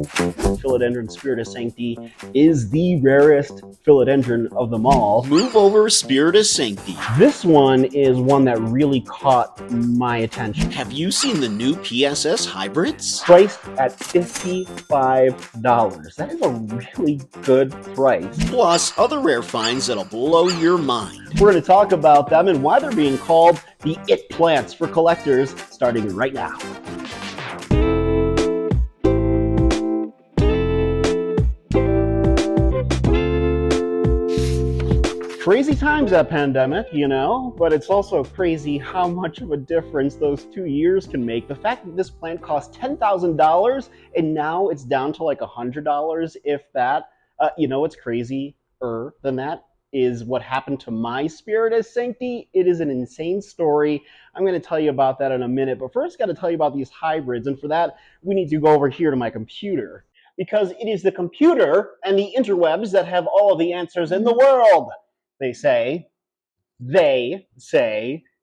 Philodendron Spiritus Sancti is the rarest philodendron of them all. Move over, Spiritus Sancti. This one is one that really caught my attention. Have you seen the new PSS hybrids? Priced at $55. That is a really good price. Plus other rare finds that'll blow your mind. We're going to talk about them and why they're being called the it plants for collectors, starting right now. Crazy times, that pandemic, you know, but it's also crazy how much of a difference those 2 years can make. The fact that this plant cost $10,000 and now it's down to like $100, if that. You know what's crazier than that is what happened to my Spiritus Sancti. It is an insane story. I'm going to tell you about that in a minute, but first got to tell you about these hybrids, and for that we need to go over here to my computer, because it is the computer and the interwebs that have all of the answers in the world. They say,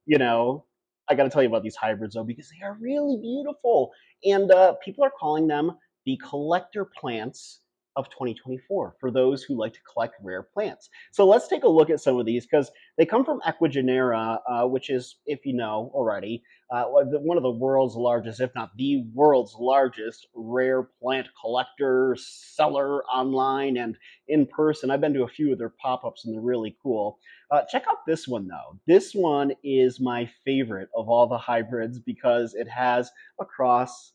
you know, I got to tell you about these hybrids, though, because they are really beautiful. And people are calling them the collector plants of 2024 for those who like to collect rare plants. So let's take a look at some of these, because they come from Equigenera, which is, if you know already, one of the world's largest, if not the world's largest, rare plant collector, seller online and in person. I've been to a few of their pop-ups and they're really cool. Check out this one, though. This one is my favorite of all the hybrids because it has a cross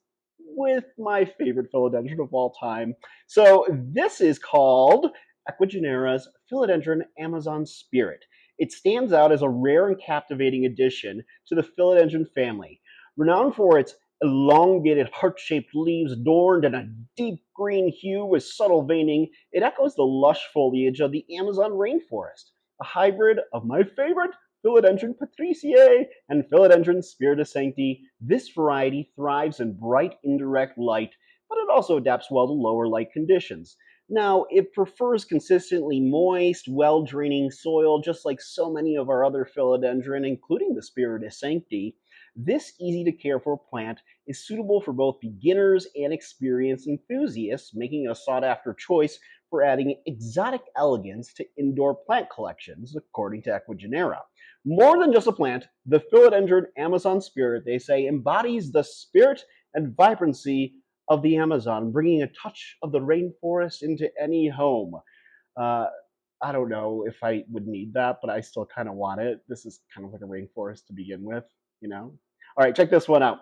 with my favorite philodendron of all time. So this is called Equigenera's Philodendron Amazon Spirit. It stands out as a rare and captivating addition to the philodendron family. Renowned for its elongated heart-shaped leaves adorned in a deep green hue with subtle veining, it echoes the lush foliage of the Amazon rainforest. A hybrid of my favorite Philodendron patriciae and Philodendron Spiritus Sancti. This variety thrives in bright indirect light, but it also adapts well to lower light conditions. Now, it prefers consistently moist, well-draining soil, just like so many of our other philodendron, including the Spiritus Sancti. This easy-to-care-for plant is suitable for both beginners and experienced enthusiasts, making it a sought-after choice for adding exotic elegance to indoor plant collections, according to Equigenera. More than just a plant, the Philodendron Amazon Spirit, they say, embodies the spirit and vibrancy of the Amazon, bringing a touch of the rainforest into any home. I don't know if I would need that, but I still kind of want it. This is kind of like a rainforest to begin with, you know? All right, check this one out.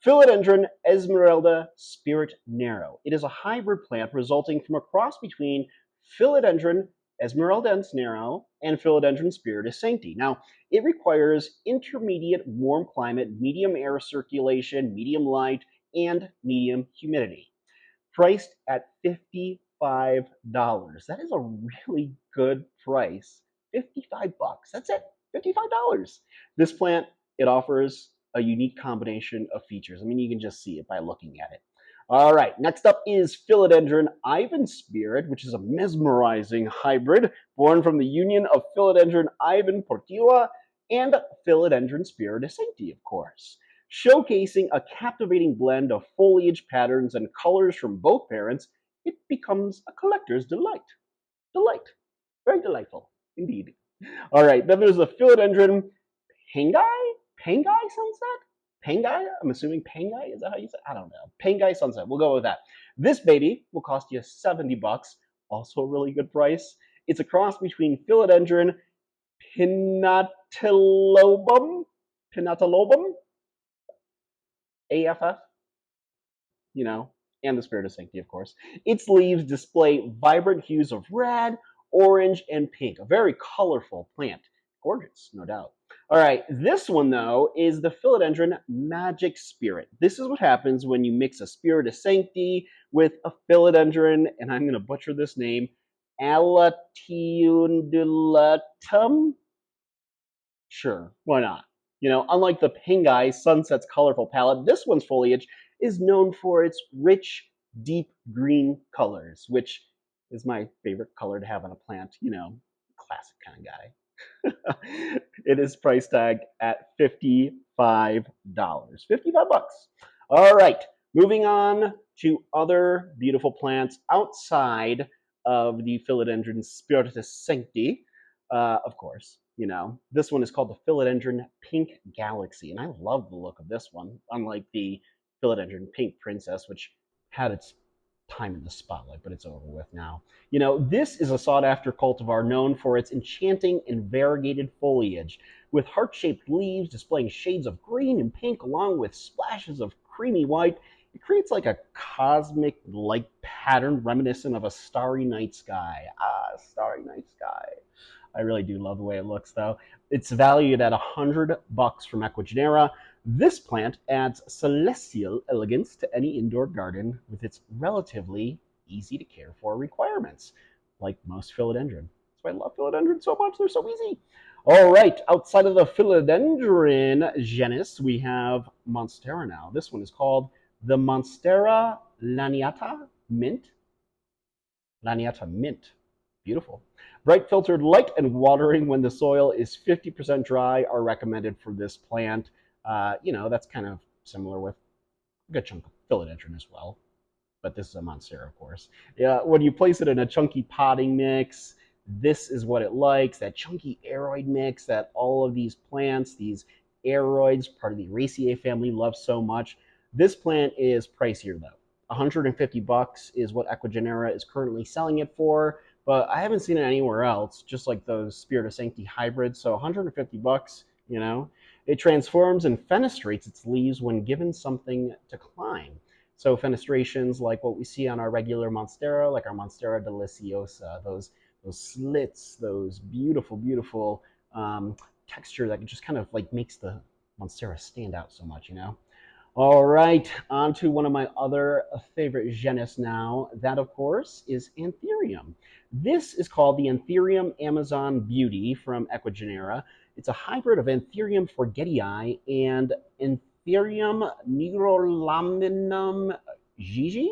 Philodendron Esmeralda Spirit Narrow. It is a hybrid plant resulting from a cross between Philodendron Esmeraldense Narrow and Philodendron Spiritus Sancti. Now, it requires intermediate warm climate, medium air circulation, medium light, and medium humidity. Priced at $55. That is a really good price. $55. That's it. $55. This plant, it offers a unique combination of features. I mean, you can just see it by looking at it. All right, next up is Philodendron Ivan Spirit, which is a mesmerizing hybrid born from the union of Philodendron Ivan Portilla and Philodendron Spiritus Sancti, of course. Showcasing a captivating blend of foliage patterns and colors from both parents, it becomes a collector's delight. Delight. Very delightful, indeed. All right, then there's the Philodendron Panguí Sunset? Panguí? I'm assuming Panguí? Is that how you say it? I don't know. Panguí Sunset. We'll go with that. This baby will cost you $70. Also a really good price. It's a cross between Philodendron Pinnatilobum, AFF, you know, and the Spiritus Sancti, of course. Its leaves display vibrant hues of red, orange, and pink. A very colorful plant. Gorgeous, no doubt. All right, this one, though, is the Philodendron Magic Spirit. This is what happens when you mix a Spiritus Sancti with a Philodendron, and I'm going to butcher this name, Alatiundulatum? Sure, why not? You know, unlike the Panguí Sunset's colorful palette, this one's foliage is known for its rich, deep green colors, which is my favorite color to have on a plant, you know, classic kind of guy. It is price tagged at $55. $55. All right, moving on to other beautiful plants outside of the Philodendron Spiritus Sancti. Of course, this one is called the Philodendron Pink Galaxy, and I love the look of this one, unlike the Philodendron Pink Princess, which had its time in the spotlight, but it's over with now. This is a sought-after cultivar known for its enchanting and variegated foliage, with heart-shaped leaves displaying shades of green and pink along with splashes of creamy white. It creates like a cosmic light pattern reminiscent of a starry night sky. Starry night sky. I really do love the way it looks, though. It's valued at $100 from Ecuagenera. This plant adds celestial elegance to any indoor garden with its relatively easy to care for requirements, like most philodendron. That's why I love philodendron so much. They're so easy. All right, outside of the philodendron genus, we have Monstera now. This one is called the Monstera Laniata Mint. Laniata Mint. Beautiful. Bright filtered light and watering when the soil is 50% dry are recommended for this plant. That's kind of similar with a good chunk of philodendron as well. But this is a Monstera, of course. When you place it in a chunky potting mix, this is what it likes, that chunky aroid mix that all of these plants, these aroids, part of the Araceae family, love so much. This plant is pricier, though. $150 is what Ecuagenera is currently selling it for, but I haven't seen it anywhere else, just like those Spiritus Sancti hybrids. So $150, It transforms and fenestrates its leaves when given something to climb. So fenestrations like what we see on our regular Monstera, like our Monstera deliciosa, those slits, those beautiful, beautiful texture that just kind of like makes the Monstera stand out so much, All right, on to one of my other favorite genus now. That, of course, is Anthurium. This is called the Anthurium Amazon Beauty from Ecuagenera. It's a hybrid of Anthurium forgetii and Anthurium nigrolaminum gigi.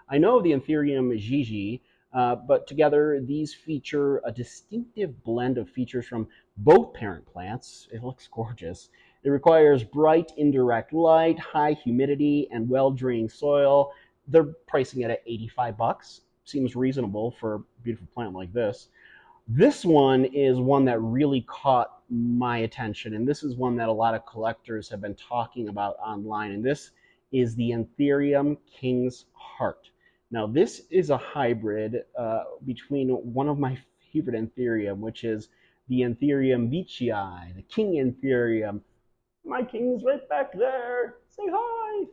I know the Anthurium gigi, but together these feature a distinctive blend of features from both parent plants. It looks gorgeous. It requires bright indirect light, high humidity, and well-draining soil. They're pricing it at $85. Seems reasonable for a beautiful plant like this. This one is one that really caught my attention, and this is one that a lot of collectors have been talking about online, and this is the Anthurium King's Heart. Now, this is a hybrid between one of my favorite Anthurium, which is the Anthurium veitchii, the King Anthurium. My king's right back there. Say hi.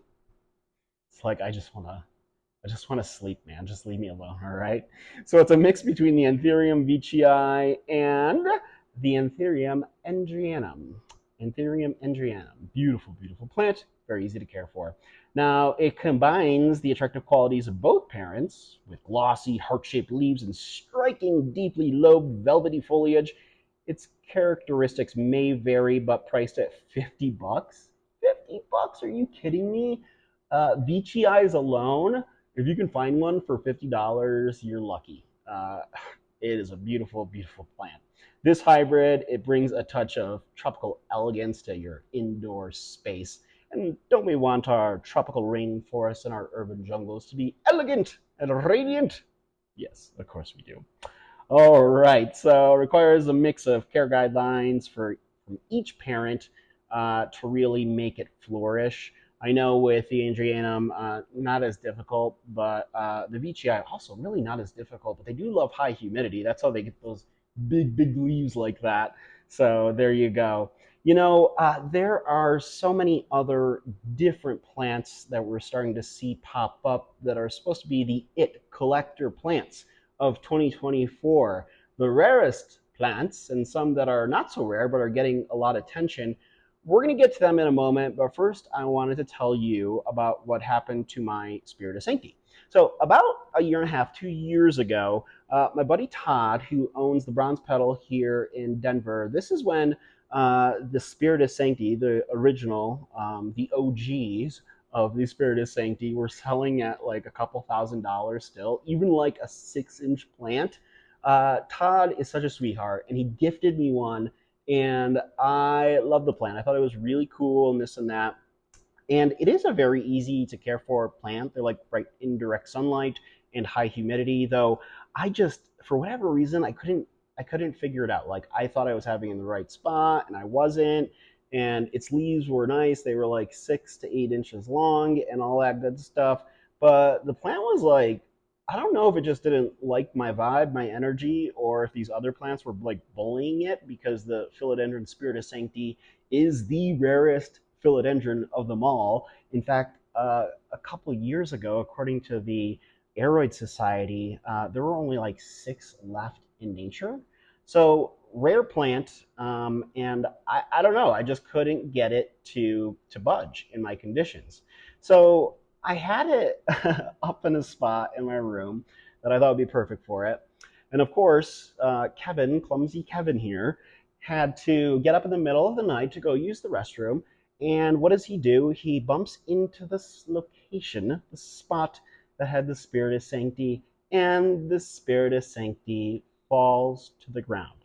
It's like I just wanna sleep, man. Just leave me alone, all right? So it's a mix between the Anthurium veitchii and the Anthurium endrianum. Anthurium endrianum. Beautiful, beautiful plant. Very easy to care for. Now, it combines the attractive qualities of both parents with glossy, heart-shaped leaves and striking, deeply lobed, velvety foliage. Its characteristics may vary, but priced at $50. $50? Are you kidding me? Veitchii alone, if you can find one for $50, you're lucky. It is a beautiful, beautiful plant. This hybrid, it brings a touch of tropical elegance to your indoor space. And don't we want our tropical rainforests and our urban jungles to be elegant and radiant? Yes, of course we do. All right, so it requires a mix of care guidelines from each parent to really make it flourish. I know with the Andrianum, not as difficult, but the Veitchii also really not as difficult, but they do love high humidity. That's how they get those big, big leaves like that. So there you go. There are so many other different plants that we're starting to see pop up that are supposed to be the it collector plants of 2024. The rarest plants, and some that are not so rare but are getting a lot of attention. We're going to get to them in a moment, but first I wanted to tell you about what happened to my Spiritus Sancti. So about a year and a half, 2 years ago, my buddy Todd, who owns the Bronze Petal here in Denver, this is when the Spiritus Sancti, the original, the OGs of the Spiritus Sancti, were selling at like a couple $1,000s still, even like a 6-inch plant. Todd is such a sweetheart, and he gifted me one, and I love the plant. I thought it was really cool and this and that. And it is a very easy to care for plant. They're like right in direct sunlight and high humidity, though I just, for whatever reason, I couldn't figure it out. Like I thought I was having it in the right spot and I wasn't. And its leaves were nice. They were like 6 to 8 inches long and all that good stuff. But the plant was like, I don't know if it just didn't like my vibe, my energy, or if these other plants were like bullying it, because the Philodendron Spiritus Sancti is the rarest philodendron of them all. In fact, a couple years ago, according to the Aroid Society, there were only like 6 left in nature. So rare plant, and I don't know. I just couldn't get it to budge in my conditions. So I had it up in a spot in my room that I thought would be perfect for it. And of course, Kevin, clumsy Kevin here, had to get up in the middle of the night to go use the restroom. And what does he do? He bumps into this location, the spot that had the Spiritus Sancti, and the Spiritus Sancti falls to the ground.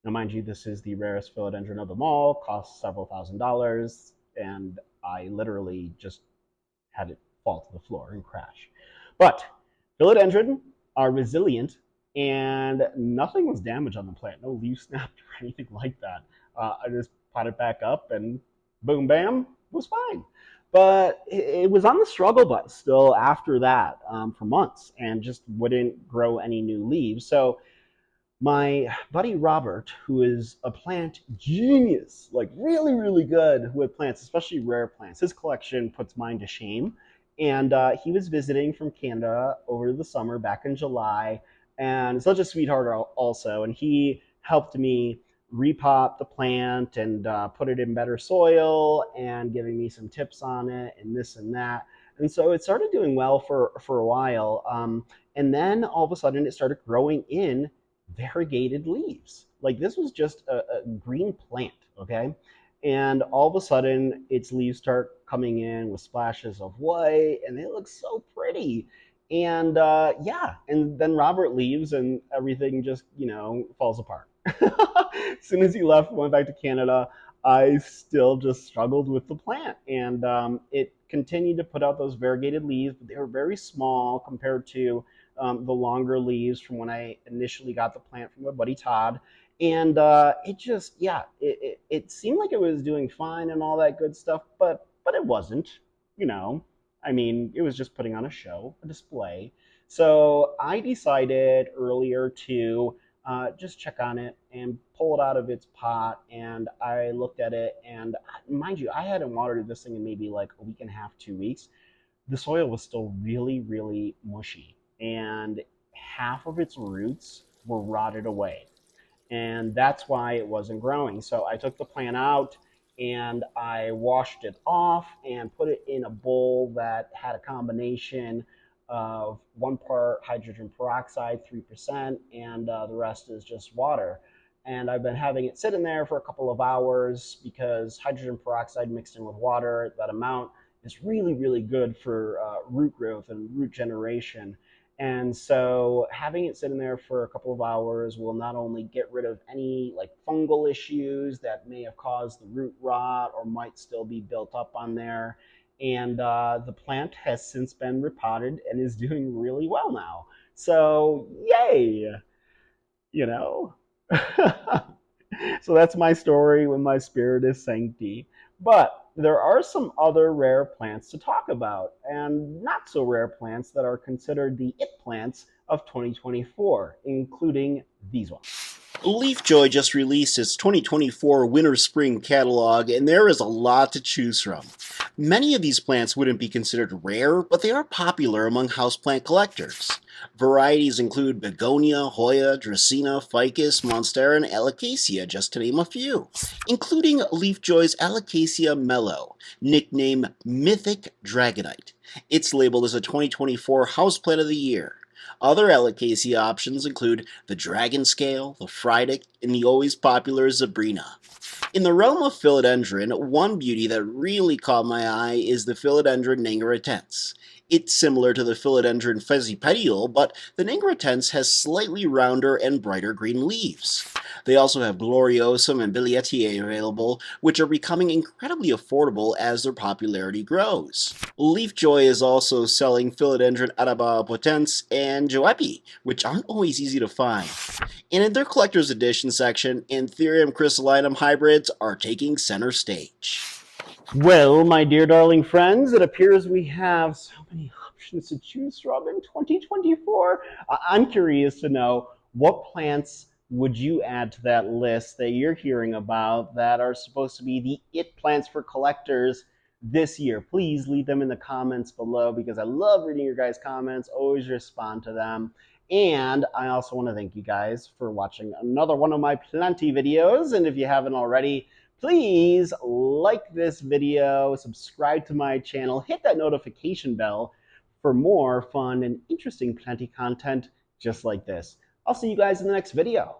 Now, mind you, this is the rarest philodendron of them all, costs several $1,000s, and I literally just had it fall to the floor and crash. But philodendron are resilient, and nothing was damaged on the plant. No leaf snapped or anything like that. I just pot it back up, and boom, bam, it was fine. But it was on the struggle bus still after that for months, and just wouldn't grow any new leaves. So my buddy Robert, who is a plant genius, like really, really good with plants, especially rare plants. His collection puts mine to shame. And he was visiting from Canada over the summer back in July, and such a sweetheart also. And he helped me repot the plant and put it in better soil and giving me some tips on it and this and that. And so it started doing well for a while. And then all of a sudden it started growing in variegated leaves. Like this was just a green plant, okay? And all of a sudden its leaves start coming in with splashes of white and they look so pretty. And yeah, and then Robert leaves and everything just, falls apart. As soon as he left, went back to Canada, I still just struggled with the plant. And it continued to put out those variegated leaves, but they were very small compared to the longer leaves from when I initially got the plant from my buddy Todd. And it just, yeah, it seemed like it was doing fine and all that good stuff, but it wasn't, you know. I mean, it was just putting on a show, a display. So I decided earlier to just check on it and pull it out of its pot. And I looked at it, and mind you, I hadn't watered this thing in maybe like a week and a half, 2 weeks. The soil was still really, really mushy, and half of its roots were rotted away. And that's why it wasn't growing. So I took the plant out and I washed it off and put it in a bowl that had a combination of 1 part hydrogen peroxide, 3%, and the rest is just water. And I've been having it sit in there for a couple of hours because hydrogen peroxide mixed in with water, that amount is really, really good for root growth and root generation. And so having it sit in there for a couple of hours will not only get rid of any like fungal issues that may have caused the root rot or might still be built up on there. And the plant has since been repotted and is doing really well now. So yay, you know. So that's my story with my Spiritus Sancti. But there are some other rare plants to talk about, and not so rare plants that are considered the it plants of 2024, including these ones. Leafjoy just released its 2024 Winter Spring catalog, and there is a lot to choose from. Many of these plants wouldn't be considered rare, but they are popular among houseplant collectors. Varieties include Begonia, Hoya, Dracaena, Ficus, Monstera, and Alocasia, just to name a few, including Leafjoy's Alocasia mellow, nicknamed Mythic Dragonite. It's labeled as a 2024 Houseplant of the Year. Other Alocasia options include the Dragon Scale, the Friedic, and the always popular Zabrina. In the realm of philodendron, one beauty that really caught my eye is the Philodendron nigra. It's similar to the Philodendron Fezipedial, but the Nigritens has slightly rounder and brighter green leaves. They also have Gloriosum and Bilietiae available, which are becoming incredibly affordable as their popularity grows. Leafjoy is also selling Philodendron Araba potens and Joepi, which aren't always easy to find. And in their collector's edition section, Anthurium crystallinum hybrids are taking center stage. Well, my dear darling friends, it appears we have so many options to choose from in 2024. I'm curious to know, what plants would you add to that list that you're hearing about that are supposed to be the it plants for collectors this year? Please leave them in the comments below, because I love reading your guys' comments, always respond to them. And I also want to thank you guys for watching another one of my plenty videos. And if you haven't already, please like this video, subscribe to my channel, hit that notification bell for more fun and interesting plenty content just like this. I'll see you guys in the next video.